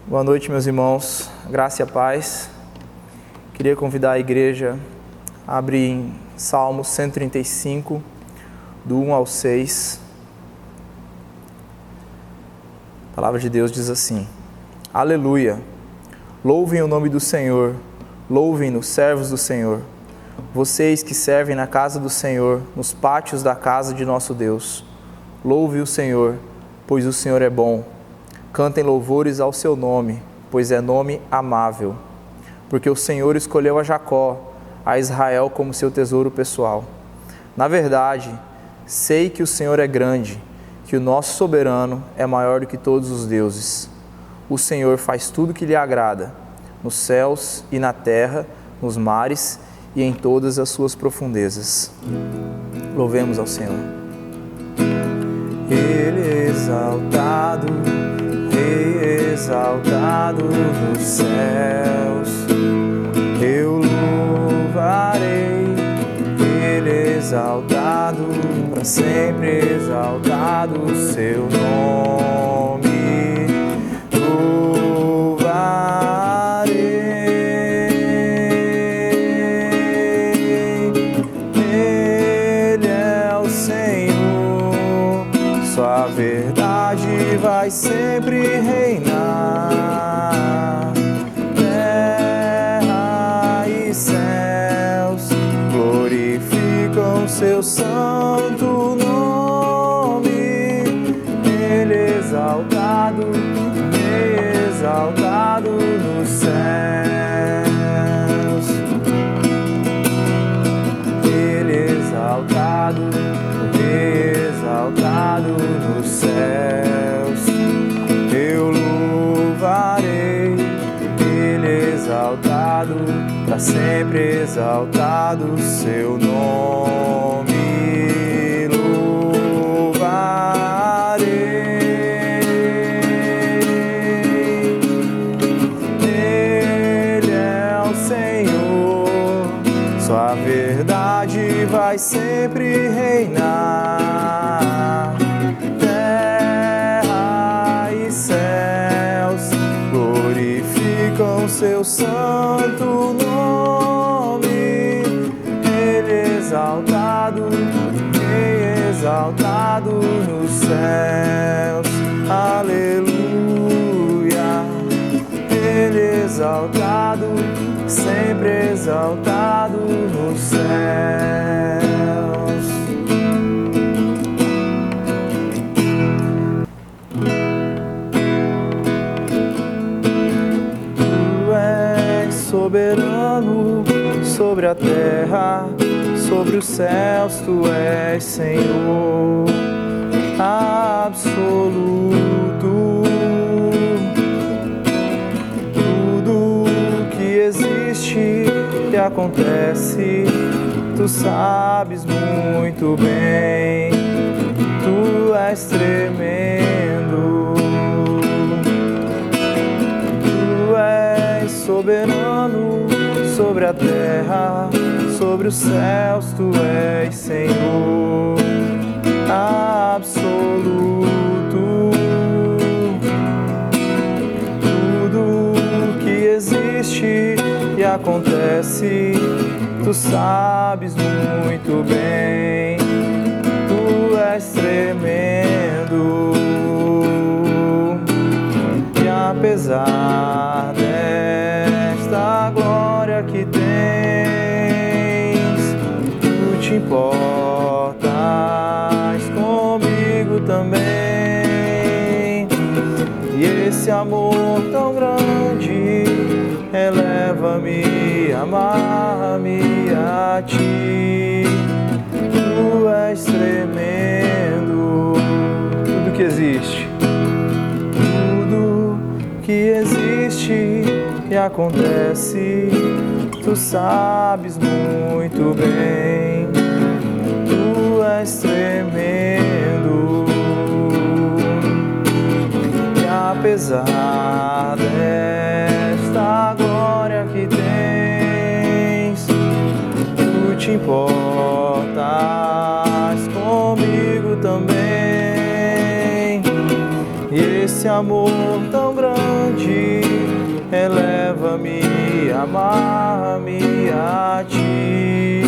Boa noite, meus irmãos. Graça e a paz. Queria convidar a igreja a abrir em Salmo 135, do 1 ao 6. A palavra de Deus diz assim: Aleluia! Louvem o nome do Senhor, louvem-no, servos do Senhor. Vocês que servem na casa do Senhor, nos pátios da casa de nosso Deus. Louve o Senhor, pois o Senhor é bom. Cantem louvores ao seu nome, pois é nome amável. Porque o Senhor escolheu a Jacó, a Israel como seu tesouro pessoal. Na verdade, sei que o Senhor é grande, que o nosso soberano é maior do que todos os deuses. O Senhor faz tudo que lhe agrada, nos céus e na terra, nos mares e em todas as suas profundezas. Louvemos ao Senhor. Ele é exaltado, Rei exaltado nos céus. Eu louvarei, Ele é exaltado, para sempre exaltado o seu nome. Louvarei, Ele é o Senhor, sua verdade vai sempre reinar. Terra e céus glorificam seu santo nome. Ele é exaltado, exaltado nos céus. Ele é exaltado, exaltado nos céus. Eu louvarei, Ele é exaltado, para sempre exaltado o seu nome. Louvarei. Sua verdade vai sempre reinar. Terra e céus glorificam seu santo nome. Ele é exaltado, exaltado nos céus. Aleluia! Ele é exaltado, sempre exaltado nos céus. Tu és soberano sobre a terra, sobre os céus, tu és Senhor absoluto. Existe e acontece, tu sabes muito bem, tu és tremendo, tu és soberano sobre a terra, sobre os céus, tu és Senhor absoluto. Existe e acontece, tu sabes muito bem, tu és tremendo. E apesar desta glória que tens, tu te importas comigo também. E esse amor tão grande eleva-me, amar-me a ti. Tu és tremendo. Tudo que existe, tudo que existe e acontece, tu sabes muito bem, tu és tremendo. E apesar desta glória que tens, tu te importas comigo também. E esse esse amor tão grande, eleva-me, amarra-me a ti.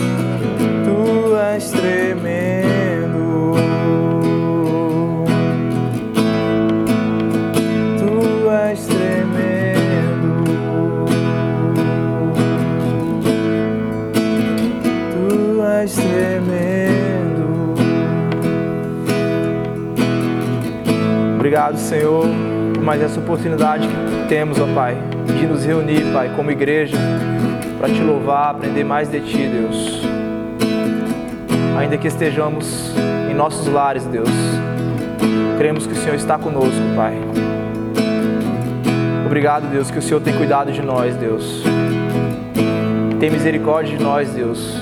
Tu és tremendo, tu és tremendo, tu és tremendo. Obrigado, Senhor, por mais essa oportunidade que temos, ó Pai, de nos reunir, Pai, como igreja, para Te louvar, aprender mais de Ti, Deus. Ainda que estejamos em nossos lares, Deus, cremos que o Senhor está conosco, Pai. Obrigado, Deus, que o Senhor tem cuidado de nós, Deus. Tem misericórdia de nós, Deus,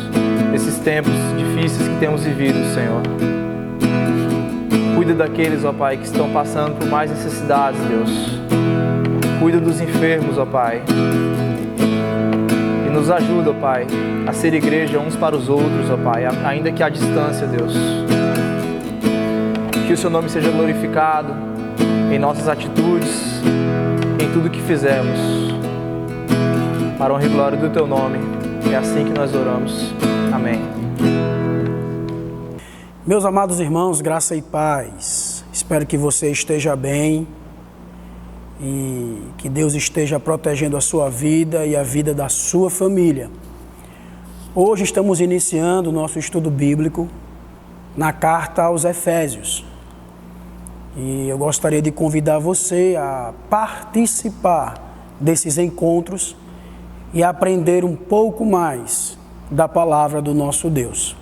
nesses tempos difíceis que temos vivido, Senhor. Cuida daqueles, ó Pai, que estão passando por mais necessidades, Deus. Cuida dos enfermos, ó Pai. E nos ajuda, ó Pai, a ser igreja uns para os outros, ó Pai, ainda que à distância, Deus. Que o Seu nome seja glorificado em nossas atitudes, em tudo que fizermos. Para a honra e glória do Teu nome. É assim que nós oramos. Amém. Meus amados irmãos, graça e paz. Espero que você esteja bem e que Deus esteja protegendo a sua vida e a vida da sua família. Hoje estamos iniciando o nosso estudo bíblico na carta aos Efésios. E eu gostaria de convidar você a participar desses encontros e aprender um pouco mais da palavra do nosso Deus.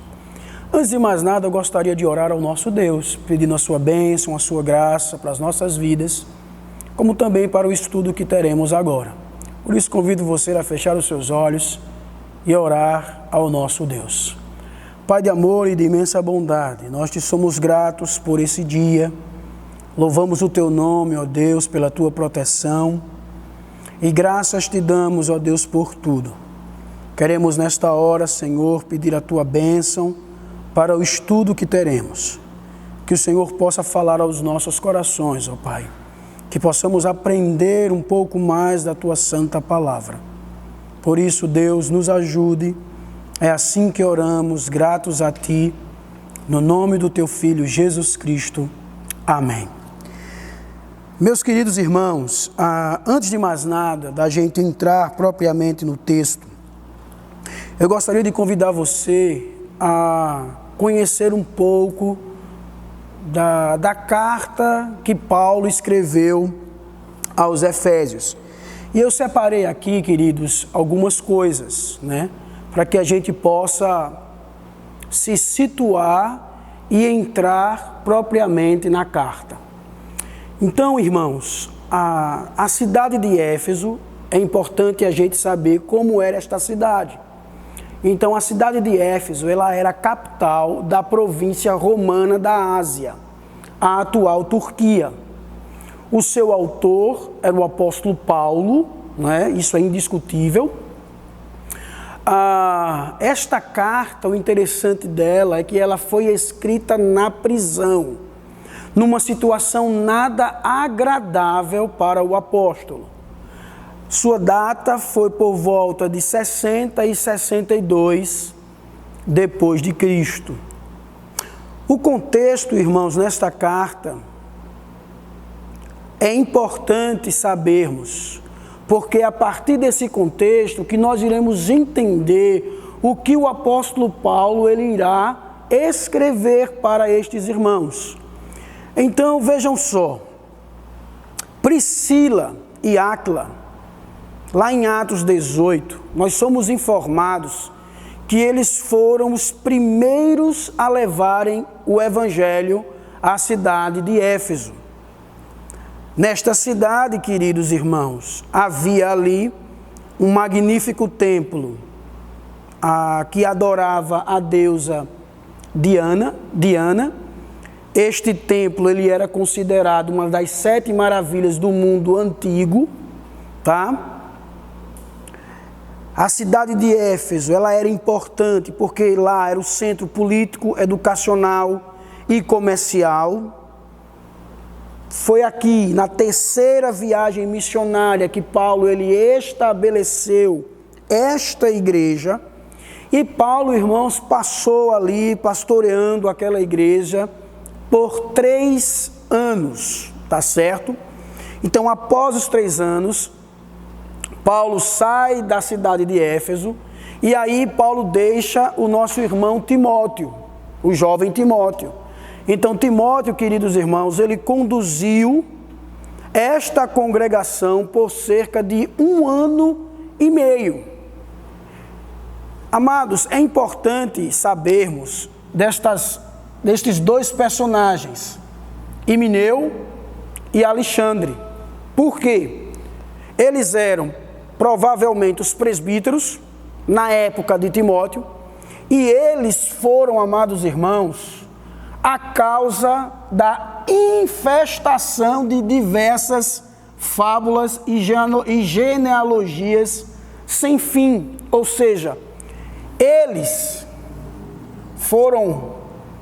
Antes de mais nada, eu gostaria de orar ao nosso Deus, pedindo a sua bênção, a sua graça para as nossas vidas, como também para o estudo que teremos agora. Por isso, convido você a fechar os seus olhos e orar ao nosso Deus. Pai de amor e de imensa bondade, nós te somos gratos por esse dia. Louvamos o teu nome, ó Deus, pela tua proteção. E graças te damos, ó Deus, por tudo. Queremos nesta hora, Senhor, pedir a tua bênção para o estudo que teremos. Que o Senhor possa falar aos nossos corações, ó Pai. Que possamos aprender um pouco mais da tua santa palavra. Por isso, Deus, nos ajude. É assim que oramos, gratos a Ti, no nome do Teu Filho Jesus Cristo. Amém. Meus queridos irmãos, antes de mais nada, da gente entrar propriamente no texto, eu gostaria de convidar você a conhecer um pouco da carta que Paulo escreveu aos Efésios. E eu separei aqui, queridos, algumas coisas, né, para que a gente possa se situar e entrar propriamente na carta. Então, irmãos, a cidade de Éfeso, é importante a gente saber como era esta cidade. Então, a cidade de Éfeso, ela era a capital da província romana da Ásia, a atual Turquia. O seu autor era o apóstolo Paulo, né? Isso é indiscutível. Esta carta, o interessante dela é que ela foi escrita na prisão, numa situação nada agradável para o apóstolo. Sua data foi por volta de 60 e 62 depois de Cristo. O contexto, irmãos, nesta carta é importante sabermos, porque é a partir desse contexto que nós iremos entender o que o apóstolo Paulo ele irá escrever para estes irmãos. Então, vejam só, Priscila e Áquila, lá em Atos 18, nós somos informados que eles foram os primeiros a levarem o evangelho à cidade de Éfeso. Nesta cidade, queridos irmãos, havia ali um magnífico templo que adorava a deusa Diana. Este templo ele era considerado uma das 7 maravilhas do mundo antigo, tá? A cidade de Éfeso, ela era importante porque lá era o centro político, educacional e comercial. foi aqui, na terceira viagem missionária, que Paulo ele estabeleceu esta igreja. E Paulo, irmãos, passou ali pastoreando aquela igreja por 3 anos, tá certo? Então, após os 3 anos, Paulo sai da cidade de Éfeso e aí Paulo deixa o nosso irmão Timóteo, o jovem Timóteo. Então, Timóteo, queridos irmãos, ele conduziu esta congregação por cerca de 1 ano e meio. Amados, é importante sabermos destes 2 personagens, Himeneu e Alexandre. Por quê? Eles eram provavelmente os presbíteros na época de Timóteo, e eles foram, amados irmãos, a causa da infestação de diversas fábulas e genealogias sem fim. Ou seja, eles foram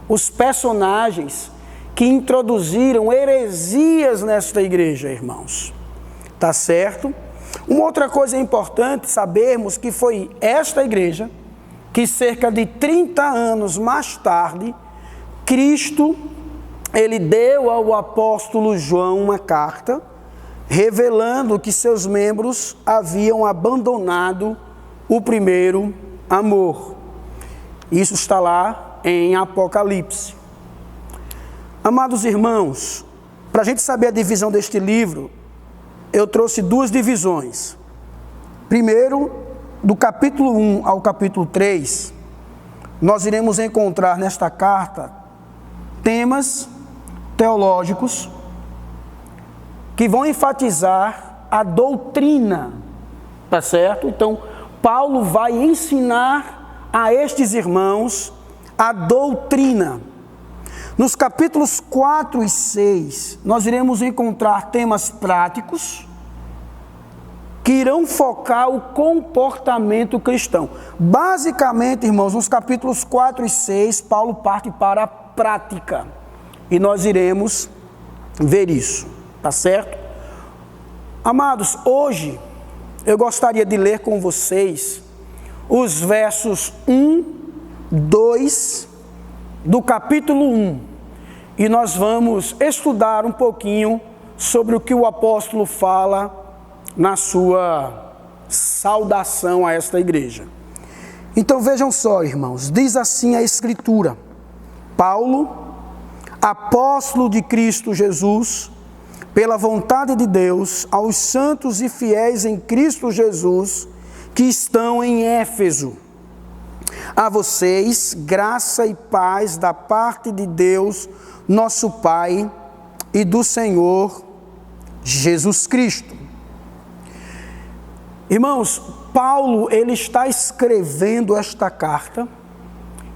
os personagens que introduziram heresias nesta igreja, irmãos. Tá certo? Uma outra coisa importante sabermos que foi esta igreja que cerca de 30 anos mais tarde, Cristo, ele deu ao apóstolo João uma carta, revelando que seus membros haviam abandonado o primeiro amor. Isso está lá em Apocalipse. Amados irmãos, para a gente saber a divisão deste livro, eu trouxe 2 divisões. Primeiro, do capítulo 1 ao capítulo 3, nós iremos encontrar nesta carta temas teológicos que vão enfatizar a doutrina, tá certo? Então, Paulo vai ensinar a estes irmãos a doutrina. Nos capítulos 4 e 6, nós iremos encontrar temas práticos que irão focar o comportamento cristão. Basicamente, irmãos, nos capítulos 4 e 6, Paulo parte para a prática. E nós iremos ver isso, tá certo? Amados, hoje eu gostaria de ler com vocês os versos 1, 2 do capítulo 1. E nós vamos estudar um pouquinho sobre o que o apóstolo fala na sua saudação a esta igreja. Então vejam só, irmãos, diz assim a Escritura: Paulo, apóstolo de Cristo Jesus, pela vontade de Deus, aos santos e fiéis em Cristo Jesus, que estão em Éfeso. A vocês, graça e paz da parte de Deus, nosso Pai, e do Senhor Jesus Cristo. Irmãos, Paulo, ele está escrevendo esta carta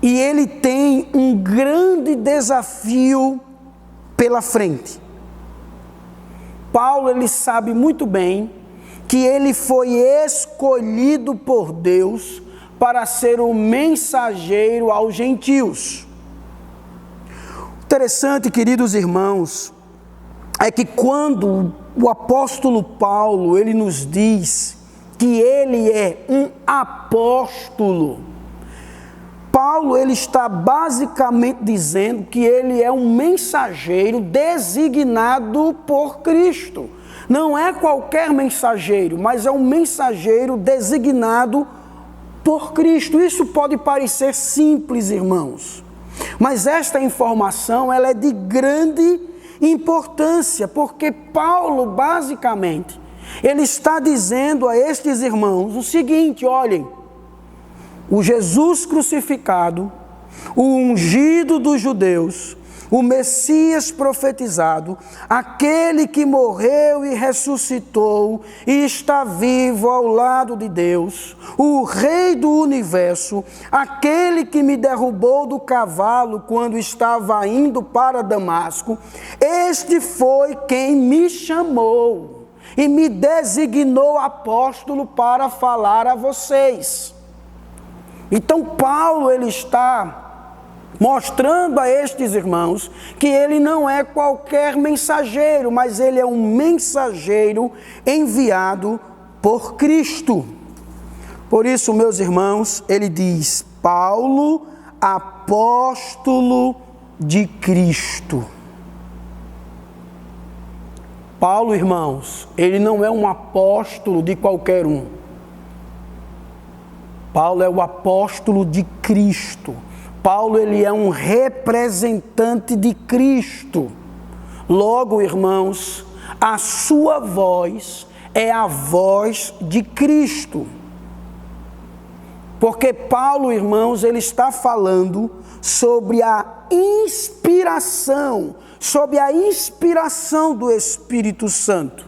e ele tem um grande desafio pela frente. Paulo, ele sabe muito bem que ele foi escolhido por Deus para ser o mensageiro aos gentios. Interessante, queridos irmãos, é que quando o apóstolo Paulo, ele nos diz que ele é um apóstolo, Paulo, ele está basicamente dizendo que ele é um mensageiro designado por Cristo. Não é qualquer mensageiro, mas é um mensageiro designado por Cristo. Isso pode parecer simples, irmãos, mas esta informação ela é de grande importância, porque Paulo, basicamente, ele está dizendo a estes irmãos o seguinte: olhem, o Jesus crucificado, o ungido dos judeus, o Messias profetizado, aquele que morreu e ressuscitou e está vivo ao lado de Deus, o Rei do universo, aquele que me derrubou do cavalo quando estava indo para Damasco, este foi quem me chamou e me designou apóstolo para falar a vocês. Então Paulo, ele está mostrando a estes irmãos que ele não é qualquer mensageiro, mas ele é um mensageiro enviado por Cristo. Por isso, meus irmãos, ele diz: Paulo, apóstolo de Cristo. Paulo, irmãos, ele não é um apóstolo de qualquer um. Paulo é o apóstolo de Cristo. Paulo, ele é um representante de Cristo. Logo, irmãos, a sua voz é a voz de Cristo. Porque Paulo, irmãos, ele está falando sobre a inspiração do Espírito Santo.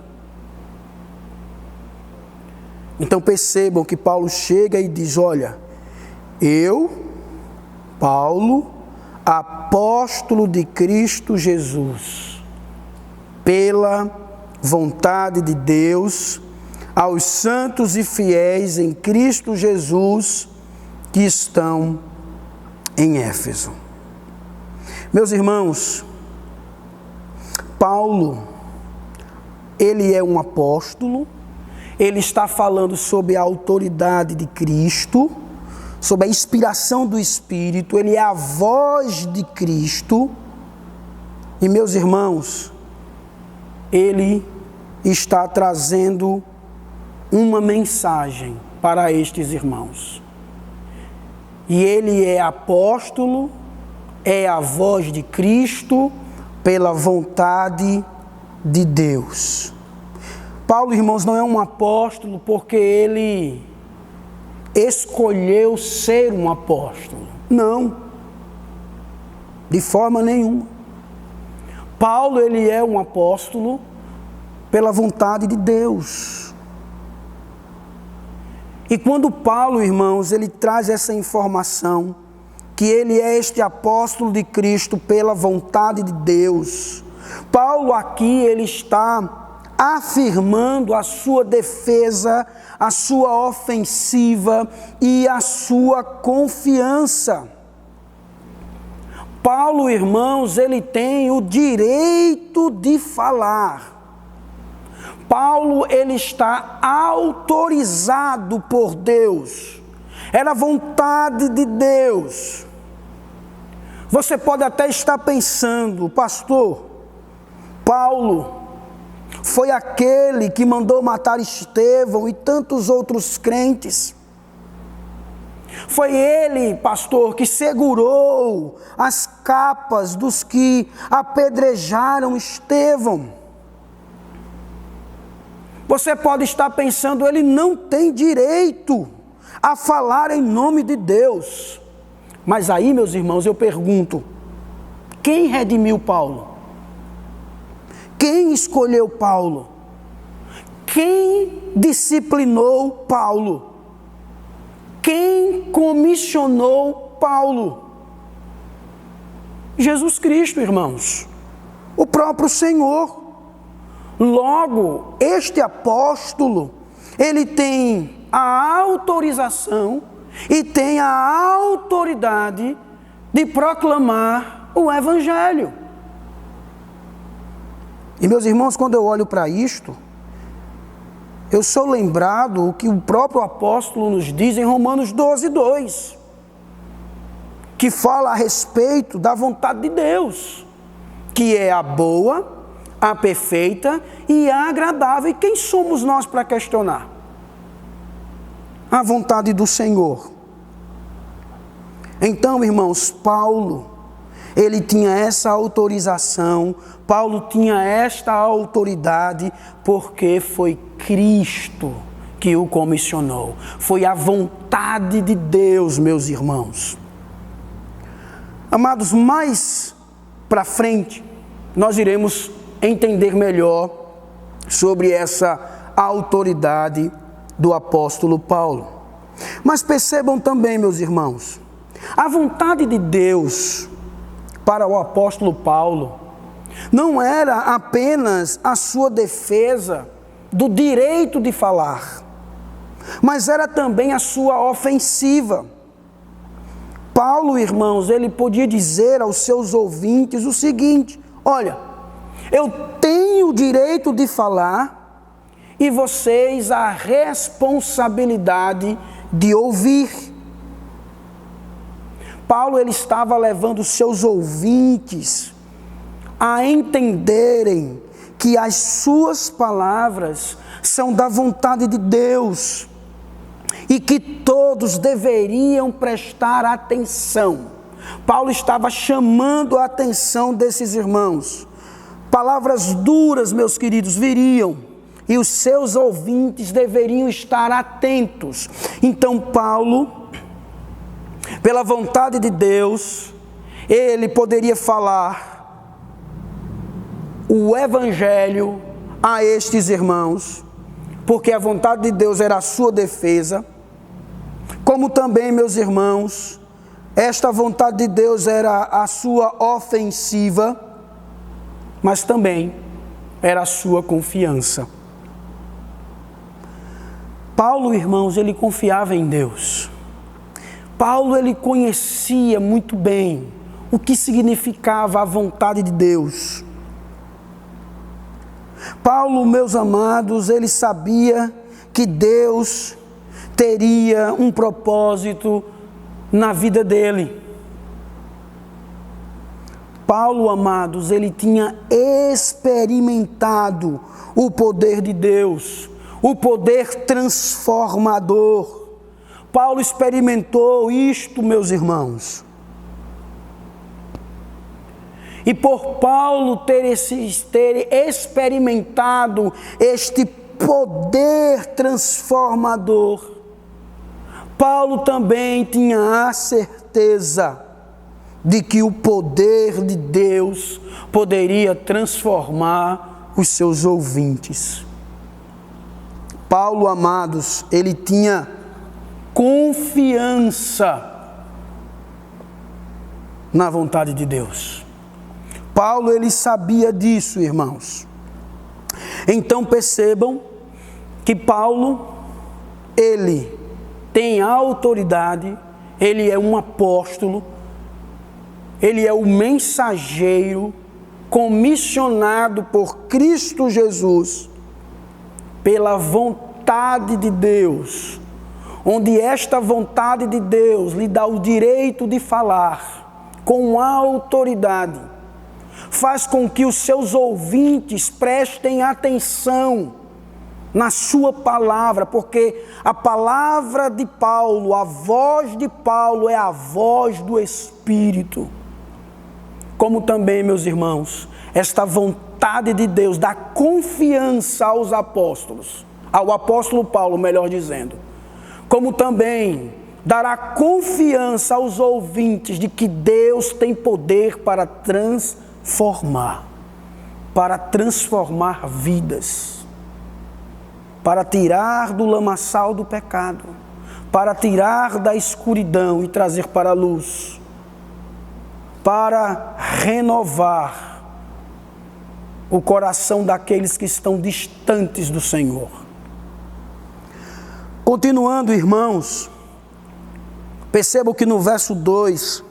Então percebam que Paulo chega e diz: olha, eu, Paulo, apóstolo de Cristo Jesus, pela vontade de Deus, aos santos e fiéis em Cristo Jesus que estão em Éfeso. Meus irmãos, Paulo, ele é um apóstolo, ele está falando sobre a autoridade de Cristo, sobre a inspiração do Espírito, ele é a voz de Cristo. E, meus irmãos, ele está trazendo uma mensagem para estes irmãos. E ele é apóstolo, é a voz de Cristo, pela vontade de Deus. Paulo, irmãos, não é um apóstolo porque ele escolheu ser um apóstolo. Não, de forma nenhuma. Paulo, ele é um apóstolo pela vontade de Deus. E quando Paulo, irmãos, ele traz essa informação, que ele é este apóstolo de Cristo pela vontade de Deus, Paulo aqui, ele está afirmando a sua defesa, a sua ofensiva e a sua confiança. Paulo, irmãos, ele tem o direito de falar. Paulo, ele está autorizado por Deus. Era vontade de Deus. Você pode até estar pensando: pastor, Paulo foi aquele que mandou matar Estevão e tantos outros crentes. Foi ele, pastor, que segurou as capas dos que apedrejaram Estevão. Você pode estar pensando: ele não tem direito a falar em nome de Deus. Mas aí, meus irmãos, eu pergunto: quem redimiu Paulo? Quem escolheu Paulo? Quem disciplinou Paulo? Quem comissionou Paulo? Jesus Cristo, irmãos, o próprio Senhor. Logo, este apóstolo, ele tem a autorização e tem a autoridade de proclamar o Evangelho. E, meus irmãos, quando eu olho para isto, eu sou lembrado o que o próprio apóstolo nos diz em Romanos 12:2, que fala a respeito da vontade de Deus, que é a boa, a perfeita e a agradável. E quem somos nós para questionar? A vontade do Senhor. Então, irmãos, Paulo, ele tinha essa autorização, Paulo tinha esta autoridade, porque foi Cristo que o comissionou. Foi a vontade de Deus, meus irmãos. Amados, mais para frente, nós iremos entender melhor sobre essa autoridade do apóstolo Paulo. Mas percebam também, meus irmãos, a vontade de Deus para o apóstolo Paulo não era apenas a sua defesa do direito de falar, mas era também a sua ofensiva. Paulo, irmãos, ele podia dizer aos seus ouvintes o seguinte: olha, eu tenho o direito de falar e vocês a responsabilidade de ouvir. Paulo, ele estava levando os seus ouvintes a entenderem que as suas palavras são da vontade de Deus e que todos deveriam prestar atenção. Paulo estava chamando a atenção desses irmãos. Palavras duras, meus queridos, viriam e os seus ouvintes deveriam estar atentos. Então Paulo, pela vontade de Deus, ele poderia falar o evangelho a estes irmãos, porque a vontade de Deus era a sua defesa, como também, meus irmãos, esta vontade de Deus era a sua ofensiva, mas também era a sua confiança. Paulo, irmãos, ele confiava em Deus. Paulo, ele conhecia muito bem o que significava a vontade de Deus. Paulo, meus amados, ele sabia que Deus teria um propósito na vida dele. Paulo, amados, ele tinha experimentado o poder de Deus, o poder transformador. Paulo experimentou isto, meus irmãos. E por Paulo ter experimentado este poder transformador, Paulo também tinha a certeza de que o poder de Deus poderia transformar os seus ouvintes. Paulo, amados, ele tinha confiança na vontade de Deus. Paulo, ele sabia disso, irmãos. Então percebam que Paulo, ele tem autoridade, ele é um apóstolo, ele é o mensageiro comissionado por Cristo Jesus, pela vontade de Deus, onde esta vontade de Deus lhe dá o direito de falar com autoridade, faz com que os seus ouvintes prestem atenção na sua palavra, porque a palavra de Paulo, a voz de Paulo é a voz do Espírito. Como também, meus irmãos, esta vontade de Deus dá confiança aos apóstolos, ao apóstolo Paulo, melhor dizendo, como também dará confiança aos ouvintes de que Deus tem poder para transformar vidas, para tirar do lamaçal do pecado, para tirar da escuridão e trazer para a luz, para renovar o coração daqueles que estão distantes do Senhor. Continuando, irmãos, percebam que no verso 2,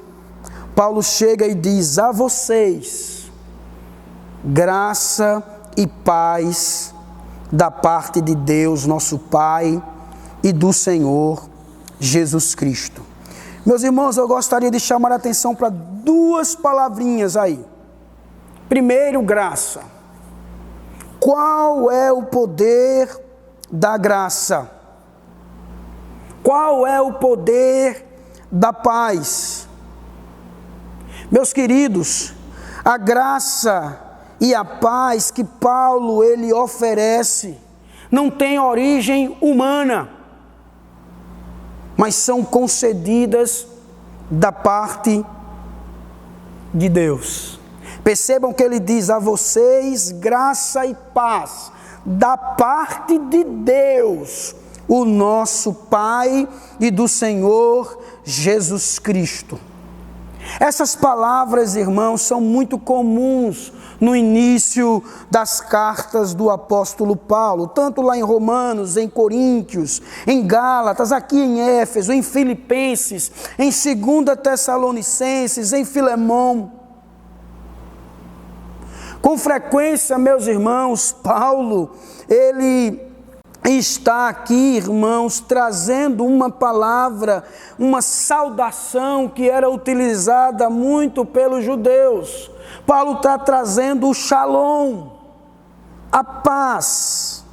Paulo chega e diz: a vocês, graça e paz da parte de Deus, nosso Pai, e do Senhor Jesus Cristo. Meus irmãos, eu gostaria de chamar a atenção para duas palavrinhas aí. Primeiro, graça. Qual é o poder da graça? Qual é o poder da paz? Meus queridos, a graça e a paz que Paulo ele oferece não tem origem humana, mas são concedidas da parte de Deus. Percebam que ele diz: a vocês graça e paz da parte de Deus, o nosso Pai, e do Senhor Jesus Cristo. Essas palavras, irmãos, são muito comuns no início das cartas do apóstolo Paulo, tanto lá em Romanos, em Coríntios, em Gálatas, aqui em Éfeso, em Filipenses, em 2 Tessalonicenses, em Filemão. Com frequência, meus irmãos, Paulo, ele está aqui, irmãos, trazendo uma palavra, uma saudação que era utilizada muito pelos judeus. Paulo está trazendo o shalom, a paz.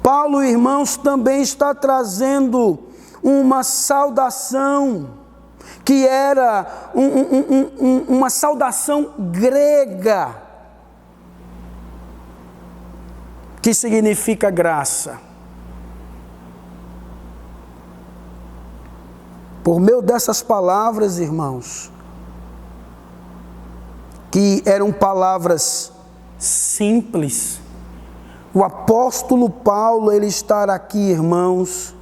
Paulo, irmãos, também está trazendo uma saudação que era uma saudação grega, que significa graça. Por meio dessas palavras, irmãos, que eram palavras simples, o apóstolo Paulo, ele está aqui, irmãos,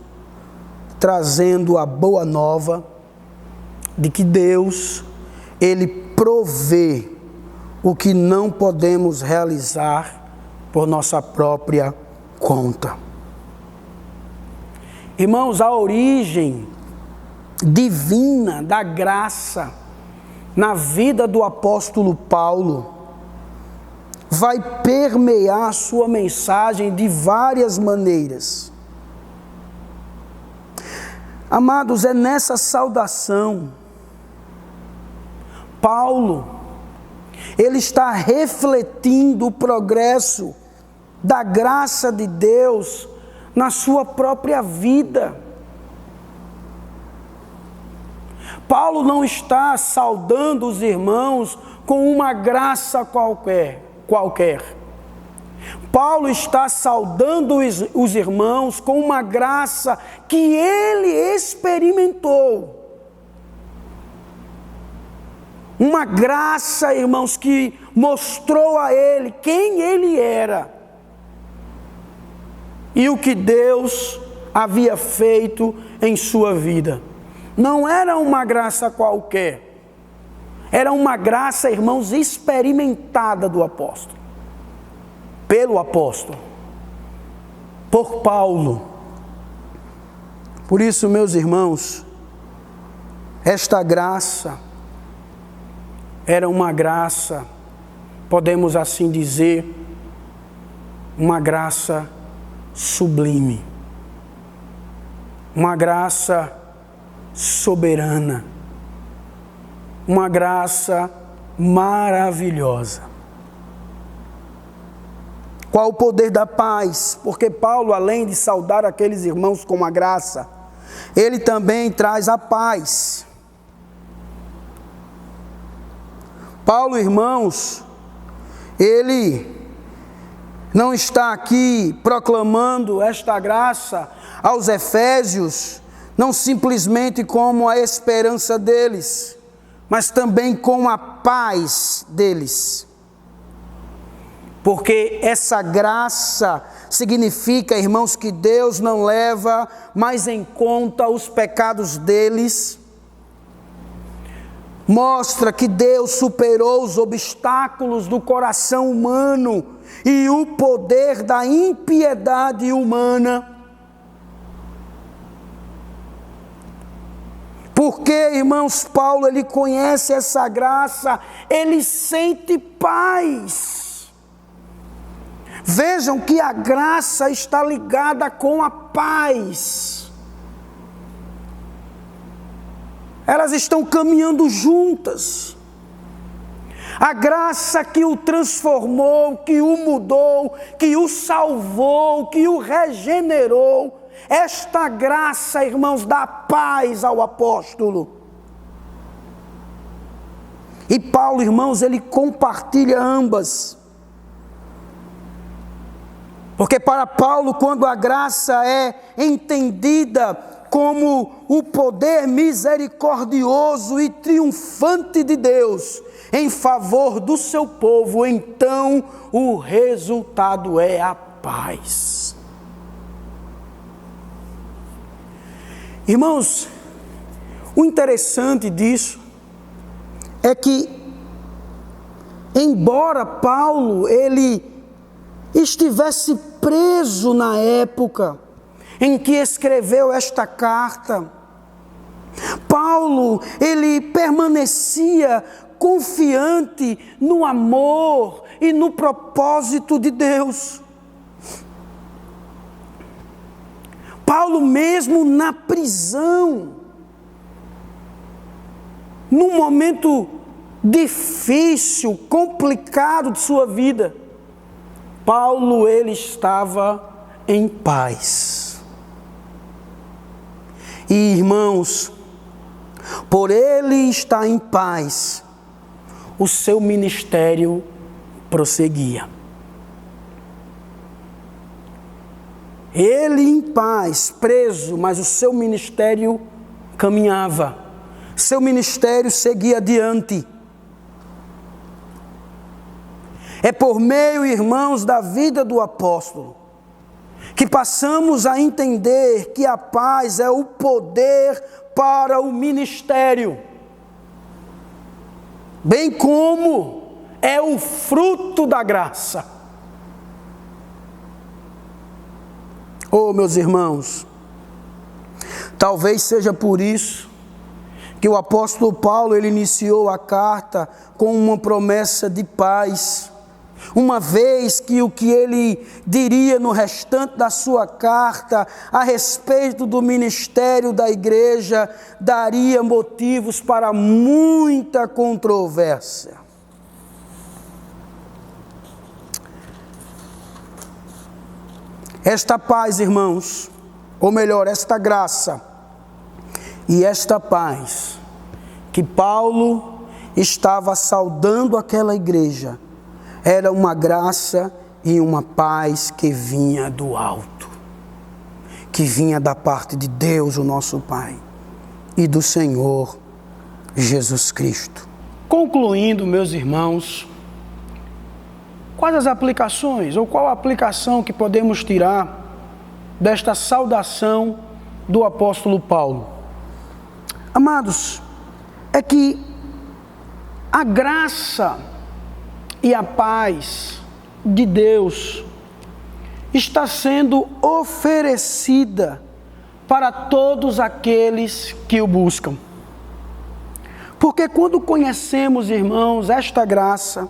trazendo a boa nova de que Deus, ele provê o que não podemos realizar por nossa própria conta. Irmãos, a origem divina da graça na vida do apóstolo Paulo vai permear a sua mensagem de várias maneiras. Amados, é nessa saudação, Paulo, ele está refletindo o progresso da graça de Deus na sua própria vida. Paulo não está saudando os irmãos com uma graça qualquer. Paulo está saudando os irmãos com uma graça que ele experimentou. Uma graça, irmãos, que mostrou a ele quem ele era e o que Deus havia feito em sua vida. Não era uma graça qualquer, era uma graça, irmãos, experimentada do apóstolo, pelo apóstolo, por Paulo. Por isso, meus irmãos, esta graça era uma graça, podemos assim dizer, uma graça sublime, uma graça soberana, uma graça maravilhosa. Qual o poder da paz? Porque Paulo, além de saudar aqueles irmãos com a graça, ele também traz a paz. Paulo, irmãos, ele não está aqui proclamando esta graça aos efésios, não simplesmente como a esperança deles, mas também com a paz deles. Porque essa graça significa, irmãos, que Deus não leva mais em conta os pecados deles. Mostra que Deus superou os obstáculos do coração humano e o poder da impiedade humana. Porque, irmãos, Paulo, ele conhece essa graça, ele sente paz. Vejam que a graça está ligada com a paz. Elas estão caminhando juntas. A graça que o transformou, que o mudou, que o salvou, que o regenerou. Esta graça, irmãos, dá paz ao apóstolo. E Paulo, irmãos, ele compartilha ambas. Porque para Paulo, quando a graça é entendida como o poder misericordioso e triunfante de Deus em favor do seu povo, então o resultado é a paz. Irmãos, o interessante disso é que embora Paulo ele estivesse preso na época em que escreveu esta carta, Paulo ele permanecia confiante no amor e no propósito de Deus. Paulo, mesmo na prisão, num momento difícil, complicado de sua vida, Paulo ele estava em paz. E irmãos, por ele estar em paz, o seu ministério prosseguia. Ele em paz, preso, mas o seu ministério caminhava. Seu ministério seguia adiante. É por meio, irmãos, da vida do apóstolo, que passamos a entender que a paz é o poder para o ministério, bem como é o fruto da graça. Oh, meus irmãos, talvez seja por isso que o apóstolo Paulo ele iniciou a carta com uma promessa de paz, uma vez que o que ele diria no restante da sua carta a respeito do ministério da igreja daria motivos para muita controvérsia. Esta paz, irmãos, ou melhor, esta graça e esta paz que Paulo estava saudando aquela igreja, era uma graça e uma paz que vinha do alto, que vinha da parte de Deus, o nosso Pai, e do Senhor Jesus Cristo. Concluindo, meus irmãos, quais as aplicações, ou qual a aplicação que podemos tirar desta saudação do apóstolo Paulo? Amados, é que a graça e a paz de Deus está sendo oferecida para todos aqueles que o buscam. Porque quando conhecemos, irmãos, esta graça,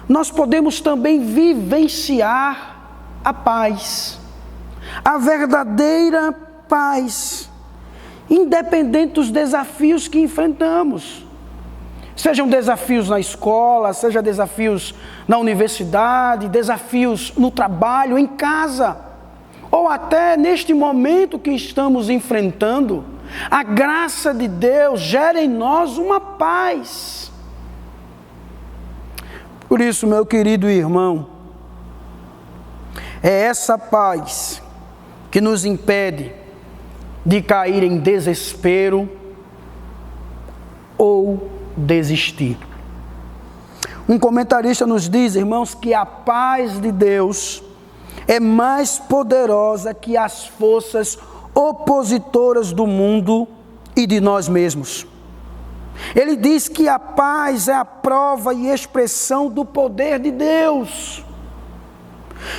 nós podemos também vivenciar a paz, a verdadeira paz, independente dos desafios que enfrentamos. Sejam desafios na escola, sejam desafios na universidade, desafios no trabalho, em casa, ou até neste momento que estamos enfrentando, a graça de Deus gera em nós uma paz. Por isso, meu querido irmão, é essa paz que nos impede de cair em desespero ou desistir. Um comentarista nos diz, irmãos, que a paz de Deus é mais poderosa que as forças opositoras do mundo e de nós mesmos. Ele diz que a paz é a prova e expressão do poder de Deus.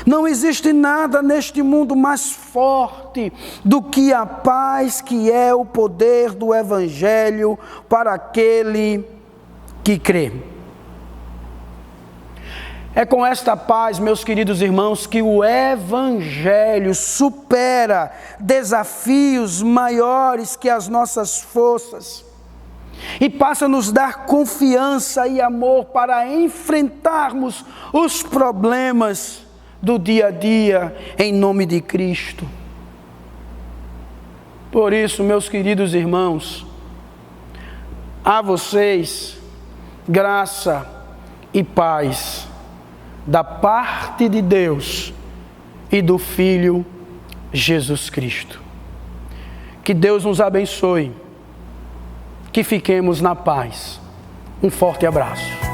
Não existe nada neste mundo mais forte do que a paz, que é o poder do Evangelho para aquele que crê. É com esta paz, meus queridos irmãos, que o Evangelho supera desafios maiores que as nossas forças e passa a nos dar confiança e amor para enfrentarmos os problemas do dia a dia, em nome de Cristo. Por isso, meus queridos irmãos, a vocês, graça e paz, da parte de Deus e do Filho Jesus Cristo. Que Deus nos abençoe, que fiquemos na paz. Um forte abraço.